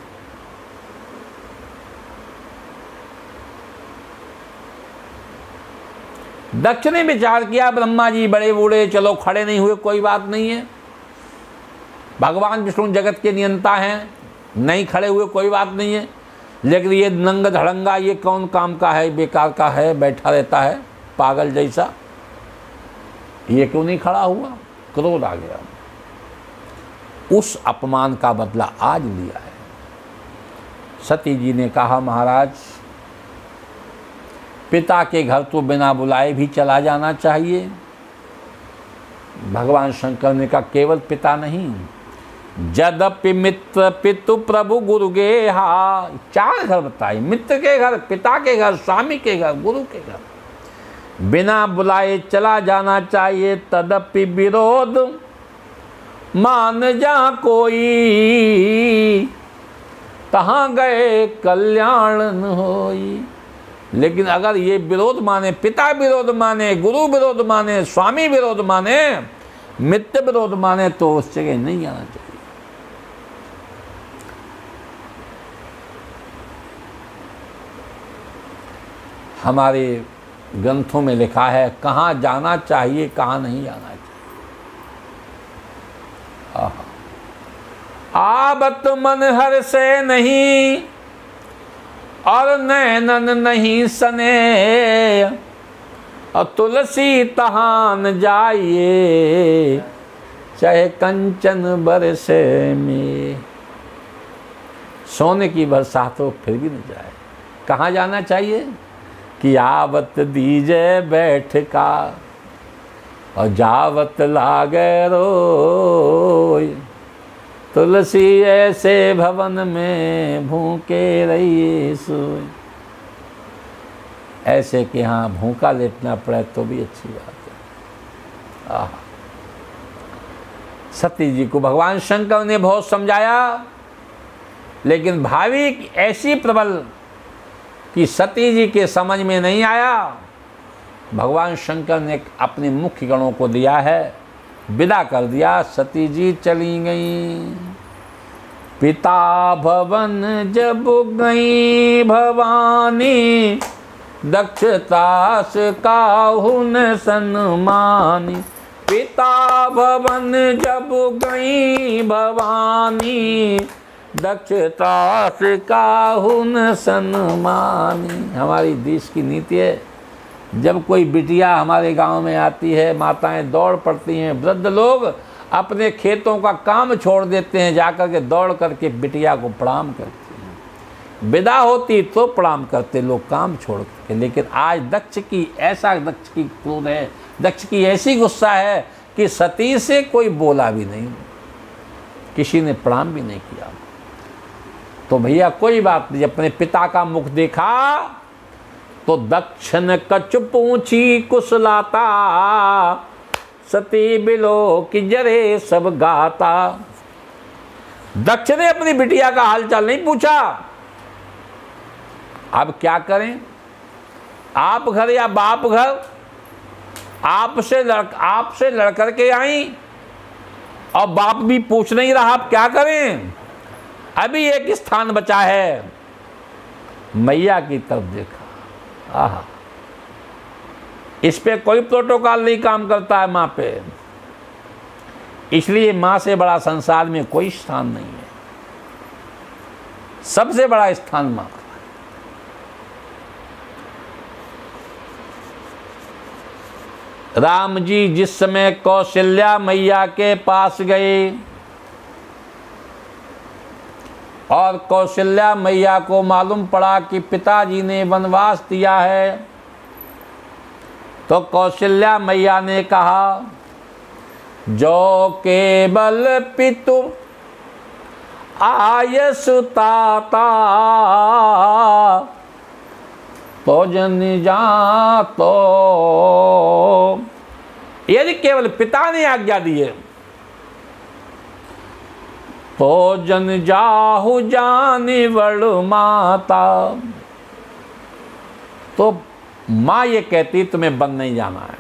दक्ष ने विचार किया, ब्रह्मा जी बड़े बूढ़े, चलो खड़े नहीं हुए कोई बात नहीं है, भगवान विष्णु जगत के नियंता हैं, नहीं खड़े हुए कोई बात नहीं है। लेकिन ये नंग धड़ंगा ये कौन काम का है, बेकार का है, बैठा रहता है पागल जैसा, ये क्यों नहीं खड़ा हुआ? क्रोध आ गया। उस अपमान का बदला आज लिया है। सती जी ने कहा, महाराज पिता के घर तो बिना बुलाए भी चला जाना चाहिए। भगवान शंकर ने कहा, केवल पिता नहीं, जदपि मित्र पितु प्रभु गुरु गेहा, 4 घर बताए, मित्र के घर, पिता के घर, स्वामी के घर, गुरु के घर, बिना बुलाए चला जाना चाहिए। तदपि विरोध मान जा कोई, तहाँ गए कल्याण न होई। लेकिन अगर ये विरोध माने, पिता विरोध माने, गुरु विरोध माने, स्वामी विरोध माने, मित्र विरोध माने, तो उस जगह नहीं जाना चाहिए। हमारे ग्रंथों में लिखा है कहाँ जाना चाहिए, कहाँ नहीं जाना चाहिए। आबत मन हर से नहीं, और नैनन नहीं सने, और तुलसी तहान जाइए, चाहे कंचन बरसे में। सोने की बरसात हो फिर भी न जाए। कहाँ जाना चाहिए? कि आवत दीजे बैठ का, और जावत लागे रोय, तुलसी ऐसे भवन में भूखे रहिए सोय। ऐसे कि हाँ भूखा लेटना पड़े तो भी अच्छी बात है। सती जी को भगवान शंकर ने बहुत समझाया, लेकिन भावी ऐसी प्रबल कि सती जी के समझ में नहीं आया। भगवान शंकर ने अपने मुख्य गणों को दिया है, विदा कर दिया। सती जी चली गई। पिता भवन जब गई भवानी, दक्षता से काहुन सन्मानी। पिता भवन जब गई भवानी, दक्षता से काहुन सन्मानी। हमारी देश की नीति है, जब कोई बिटिया हमारे गांव में आती है, माताएं दौड़ पड़ती हैं, वृद्ध लोग अपने खेतों का काम छोड़ देते हैं, जाकर के दौड़ करके बिटिया को प्रणाम करते हैं। विदा होती तो प्रणाम करते लोग काम छोड़ करके। लेकिन आज दक्ष की क्रोध है, दक्ष की ऐसी गुस्सा है कि सती से कोई बोला भी नहीं, किसी ने प्रणाम भी नहीं किया। तो भैया कोई बात नहीं, अपने पिता का मुख देखा तो दक्ष ने कछु पूछी कुशलाता, सती बिलो की जरे सब गाता। दक्ष ने अपनी बिटिया का हालचाल नहीं पूछा। अब क्या करें? आप घर या बाप घर, आपसे लड़ करके आई और बाप भी पूछ नहीं रहा, आप क्या करें? अभी एक स्थान बचा है, मैया की तरफ देखा। आहा, इस पे कोई प्रोटोकॉल नहीं काम करता है माँ पे। इसलिए माँ से बड़ा संसार में कोई स्थान नहीं है। सबसे बड़ा स्थान माँ का। राम जी जिस समय कौशल्या मैया के पास गए और कौशल्या मैया को मालूम पड़ा कि पिताजी ने वनवास दिया है, तो कौशल्या मैया ने कहा, जो केवल पितु आय सुताता, तो जन जा तो। यदि केवल पिता ने आज्ञा दी है तो जन जाहु जानी बड़ माता। तो माँ ये कहती तुम्हें वन नहीं जाना है,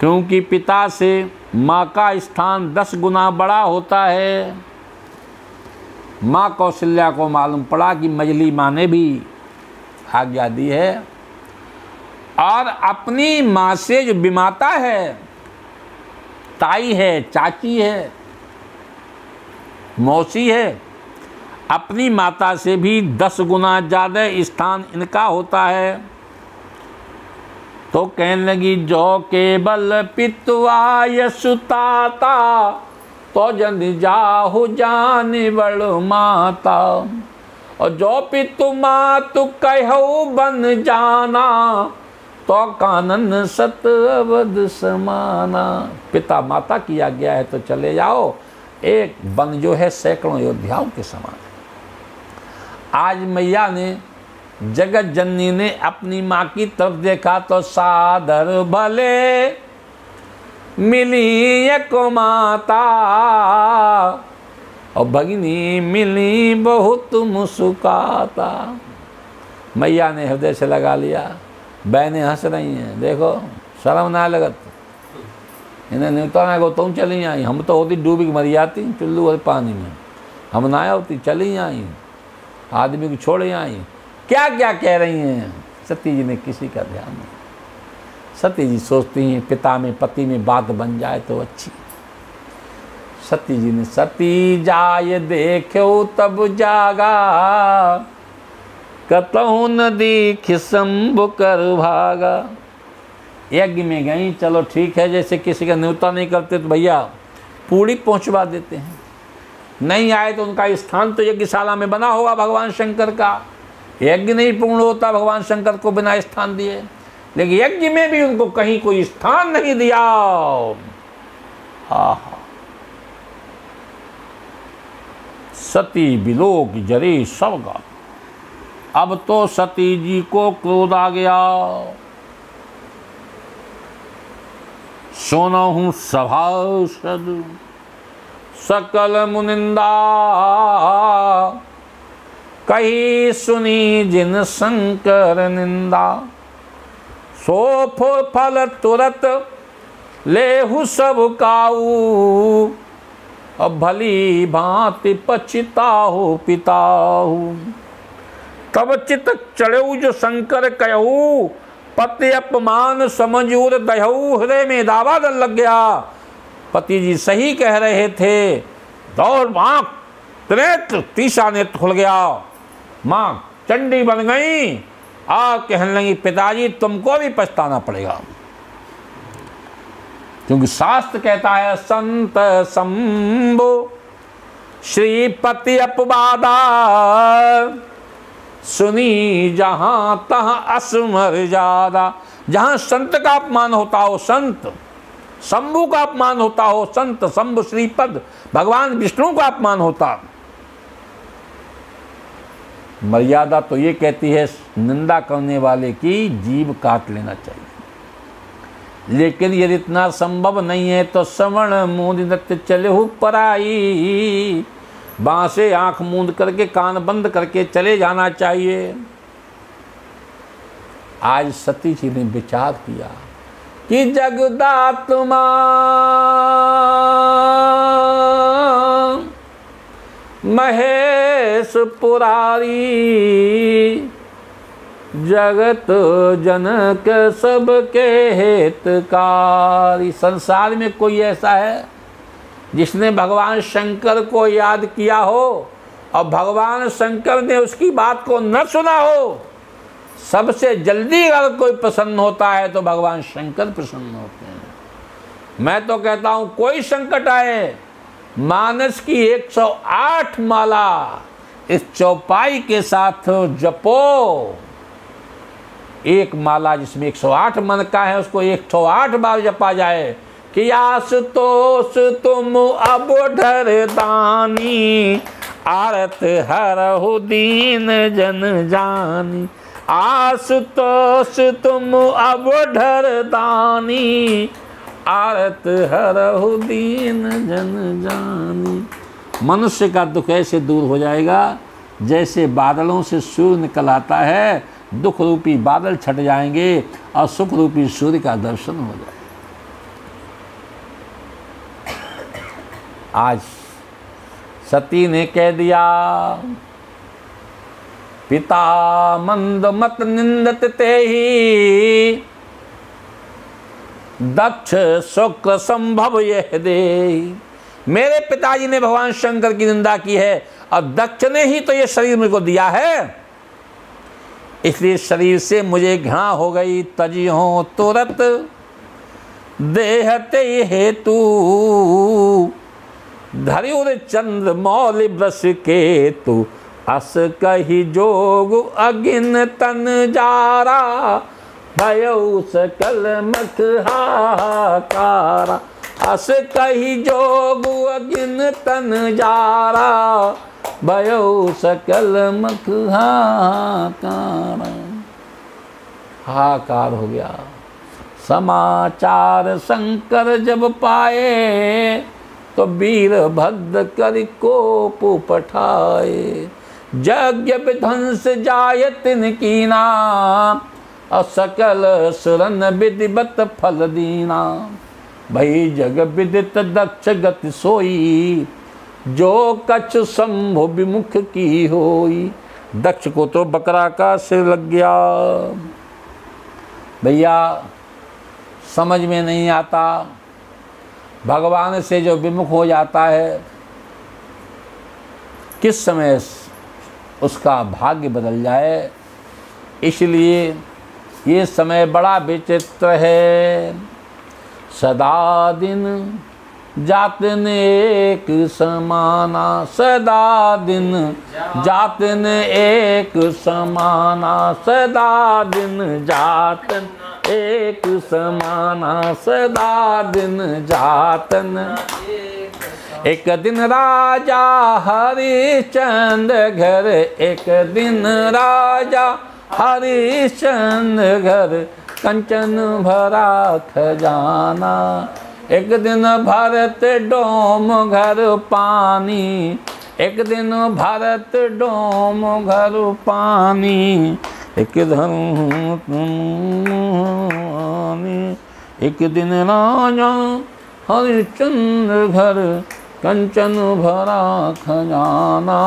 क्योंकि पिता से माँ का स्थान 10 गुना बड़ा होता है। माँ कौशल्या को मालूम पड़ा कि मजली माँ ने भी आज्ञा दी है, और अपनी माँ से जो विमाता है, ताई है, चाची है, मौसी है, अपनी माता से भी 10 गुना ज़्यादा स्थान इनका होता है। तो कहने लगी जो केवल पितवा यशुताता तो जन जाहु जान बड़ माता। और जो पितु मातु कहु बन जाना तो कानन सत अवध समाना। पिता माता की आज्ञा है तो चले जाओ, एक वन जो है सैकड़ों योद्धाओं के समान है। आज मैया ने, जगत जननी ने अपनी माँ की तरफ देखा तो सादर भले मिली एक माता और भगिनी मिली बहुत मुस्काता। मैया ने हृदय से लगा लिया। बहनें हंस रही हैं, देखो शर्म ना लगत, इन्हें न्यूता को तुम चली आई, हम तो होती डूबी के मरी जाती चुल्लू और पानी में, हम ना होती चली आई, आदमी को छोड़े आई। क्या क्या कह रही हैं। सती जी ने किसी का ध्यान नहीं। सती जी सोचती हैं पिता में पति में बात बन जाए तो अच्छी। सती जी ने सती जाय देखो तब जागा कतहु न दीख शंभु कर भागा। यज्ञ में गई, चलो ठीक है, जैसे किसी का न्योता नहीं करते तो भैया पूड़ी पहुंचवा देते हैं, नहीं आए तो उनका स्थान तो यज्ञशाला में बना होगा भगवान शंकर का। यज्ञ नहीं पूर्ण होता भगवान शंकर को बिना स्थान दिए, लेकिन यज्ञ में भी उनको कहीं कोई स्थान नहीं दिया। आहा, सती बिलोक जरे सबगा। अब तो सती जी को क्रोध आ गया। सोना हूं सभासद सकल मुनिंदा कही सुनी जिन शंकर निंदा। सो फल तुरत लेहु सब काऊ अब भली भांति पछिताहु पिताहु। तब चित चढ़ऊ जो शंकर कहू पति अपमान समझूर दहू। हृदय में दावा डर लग गया, पति जी सही कह रहे थे। दौड़ माँ त्रेत्र तीसरा नेत्र खुल गया, माँ चंडी बन गई। कहने लगी पिताजी तुमको भी पछताना पड़ेगा, क्योंकि शास्त्र कहता है संत शंभु श्रीपति अपवादा सुनी जहां तहां असमर्यादा। जहां संत का अपमान होता हो, संत शंभु का अपमान होता हो, संत शंभु श्रीपद भगवान विष्णु का अपमान होता। मर्यादा तो ये कहती है निंदा करने वाले की जीभ काट लेना चाहिए, लेकिन यदि इतना संभव नहीं है तो श्रवण मूंद नृत्य चले हो पराई। बाँ से आंख मूंद करके कान बंद करके चले जाना चाहिए। आज सती जी ने विचार किया कि जगदात्मा महेश पुरारी जगत जनक सबके हितकारी। संसार में कोई ऐसा है जिसने भगवान शंकर को याद किया हो और भगवान शंकर ने उसकी बात को न सुना हो? सबसे जल्दी अगर कोई प्रसन्न होता है तो भगवान शंकर प्रसन्न होते हैं। मैं तो कहता हूं कोई संकट आए, मानस की 108 माला इस चौपाई के साथ जपो। एक माला जिसमें 108 मन का है उसको 108 बार जपा जाए कि आशुतोष तुम अब ढरदानी आरत हरहु दीन जन जानी। आशुतोष तुम अब ढरदानी आरत हरहु दीन जन जानी। मनुष्य का दुख ऐसे दूर हो जाएगा जैसे बादलों से सूर्य निकल आता है, दुख रूपी बादल छट जाएंगे और सुख रूपी सूर्य का दर्शन हो जाएगा। आज सती ने कह दिया पिता मंद मत निंदत ते ही दक्ष शुक्र संभव यह दे। मेरे पिताजी ने भगवान शंकर की निंदा की है और दक्ष ने ही तो ये शरीर मुझको दिया है, इसलिए शरीर से मुझे घृणा हो गई। तजिहो तुरत देहते हेतु धर्युर चंद्र मौलि ब्रश केतु अस कही जोग अगिन तन जारा भयो सकल मख हाहाकारा। अस कही जोग अगिन तन जारा भयो सकल मख हाहाकारा। हाहाकार हो गया। समाचार शंकर जब पाए तो वीर भद्र कर कोप पठाए। यज्ञ विध्वंस जाय तिन कीना और सकल सुरन विधिवत फल दीना। भई जग विदित दक्ष गति सोई जो कछ शंभु विमुख की होई। दक्ष को तो बकरा का सिर लग गया। भैया समझ में नहीं आता, भगवान से जो विमुख हो जाता है किस समय उसका भाग्य बदल जाए। इसलिए ये समय बड़ा विचित्र है। सदा दिन जातन एक समाना, सदा दिन जातन एक समाना, सदा दिन जातन एक समाना, सदा दिन जातन। एक दिन राजा हरिश्चंद्र घर, एक दिन राजा हरिश्चंद्र घर कंचन भरा खजाना। एक दिन भरत डोम घर पानी, एक दिन भरत डोम घर पानी। एक एक दिन राजा हरिश्चंद्र घर कंचन भरा खजाना।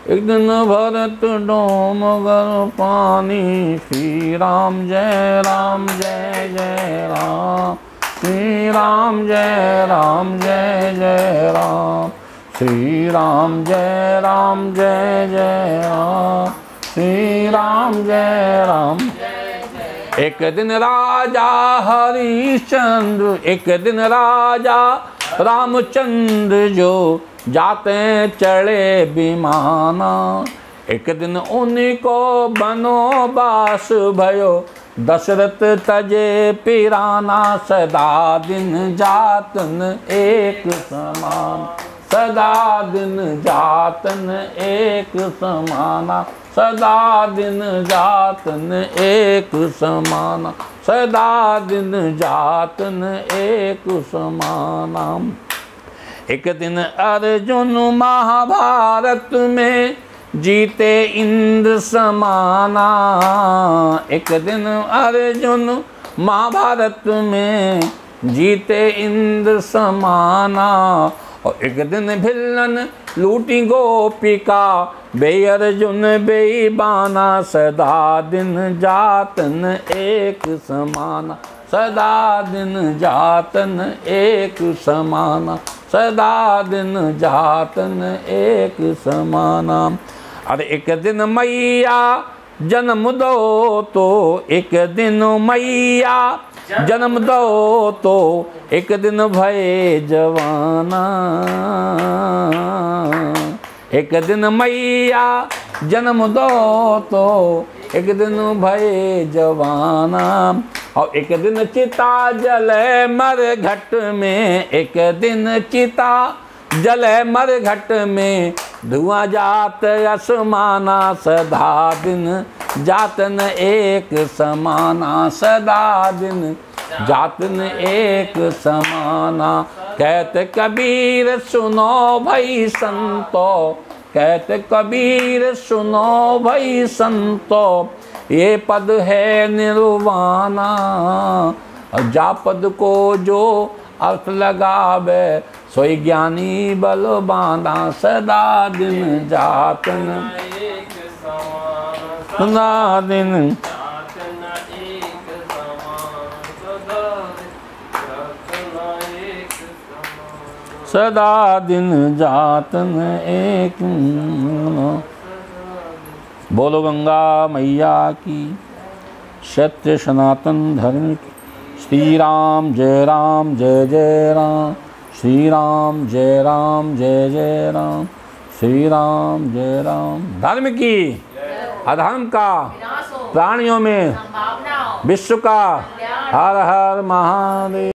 एक दिन भरत डोम घर पानी। श्री राम जय राम जय जय राम, श्री राम जय राम जय जय राम, श्री राम जय राम जय जय राम, श्री राम जय राम। एक दिन राजा हरिश्चंद्र, एक दिन राजा रामचंद्र जो जाते चढ़े विमाना। एक दिन उन्हीं को बनोबास भयो दशरथ तजे पिराना। सदा दिन जातन एक समान, सदा दिन जातन एक समाना, सदा दिन जातन एक समाना, सदा दिन जातन एक समाना। एक दिन अर्जुन महाभारत में जीते इंद्र समाना। एक दिन अर्जुन महाभारत में जीते इंद्र समाना। और एक दिन भिल्लन लूटी गोपिका बे अर्जुन बेईमाना। सदा दिन जातन एक समाना, सदा दिन जातन एक समाना, सदा दिन जातन एक समाना। अरे एक दिन मैया जन्म दो तो, एक दिन मैया जन्म दो तो, एक दिन भय जवाना। एक दिन मैया जन्म दो तो, एक दिन भय जवाना। और एक दिन चिता जले मर घट में, एक दिन चिता जले मर घट में। धुआं जात आसमाना, सदा दिन जातन एक समाना, सदा दिन जातन एक समाना। कहते कबीर सुनो भई संतो, कहते कबीर सुनो भई संतो। ये पद है निर्वाणा, और जा पद को जो अर्थ लगावे सोई ज्ञानी बलवाना। सदा दिन जातन सदा दिन सदा दिन जातन एक। बोलो गंगा मैया की, सत्य सनातन धर्म की। श्री राम जय जय राम, श्री राम जय जय राम, श्री राम जय राम। धर्म की, अधर्म का, प्राणियों में, विश्व का। हर हर महादेव।